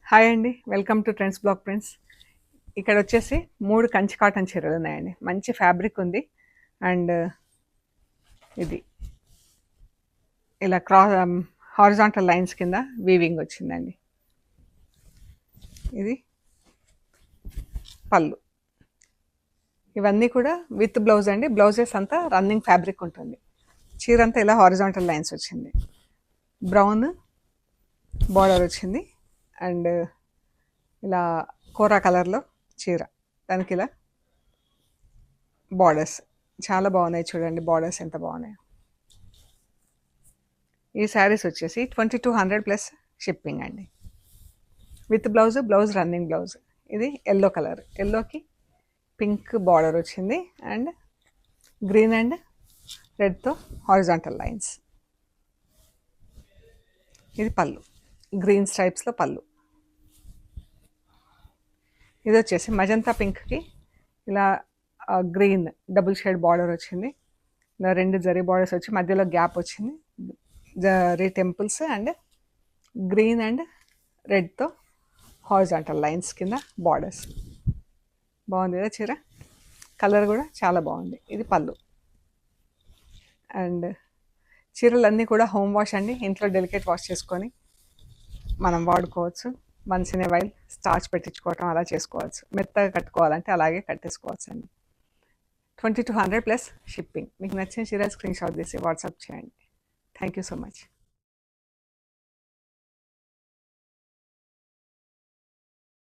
Hi అండి, welcome to trends block prints. ఇక్కడ వచ్చేసి 3 కంచి కాటన్ చీరలు ఉన్నాయండి. మంచి ఫ్యాబ్రిక్ ఉంది. అండ్ ఇది ఇలా హారిజాంటల్ లైన్స్ కింద వీవింగ్ వచ్చిందండి. ఇది పళ్ళు. ఇవన్నీ కూడా విత్ బ్లౌజ్ అండి. బ్లౌజెస్ అంతా రన్నింగ్ ఫ్యాబ్రిక్ ఉంటుంది. చీర అంతా ఇలా హారిజాంటల్ లైన్స్ వచ్చింది. బ్రౌన్ బార్డర్ వచ్చింది. అండ్ ఇలా కోరా కలర్లో చీర, దానికి ఇలా బార్డర్స్ చాలా బాగున్నాయి. చూడండి బార్డర్స్ ఎంత బాగున్నాయి. ఈ శారీస్ వచ్చేసి 2200 ప్లస్ షిప్పింగ్ అండి. With blouse running blouse. ఇది ఎల్లో కలర్, ఎల్లోకి పింక్ బార్డర్ వచ్చింది. అండ్ గ్రీన్ అండ్ రెడ్తో హారిజాంటల్ లైన్స్. ఇది పళ్ళు, గ్రీన్ స్ట్రైప్స్లో పళ్ళు. ఇది వచ్చేసి మజంతా పింక్కి ఇలా గ్రీన్ డబుల్ షేడ్ బార్డర్ వచ్చింది. ఇలా 2 జరీ బార్డర్స్ వచ్చి మధ్యలో గ్యాప్ వచ్చింది. Zari temples and green and రెడ్తో హారిజాంటల్ లైన్స్ కింద బార్డర్స్. బాగుంది కదా చీర, కలర్ కూడా చాలా బాగుంది. ఇది పళ్ళు. అండ్ చీరలన్నీ కూడా హోమ్ వాష్ అండి. ఇంట్లో డెలికేట్ వాష్ చేసుకొని మనం వాడుకోవచ్చు. Once in a while starch పెట్టించుకోవటం అలా చేసుకోవచ్చు. మెత్తగా కట్టుకోవాలంటే అలాగే కట్టేసుకోవచ్చు అండి. 2200 ప్లస్ షిప్పింగ్. మీకు నచ్చిన చీర స్క్రీన్ షాట్ తీసి వాట్సాప్ చేయండి. Thank you so much.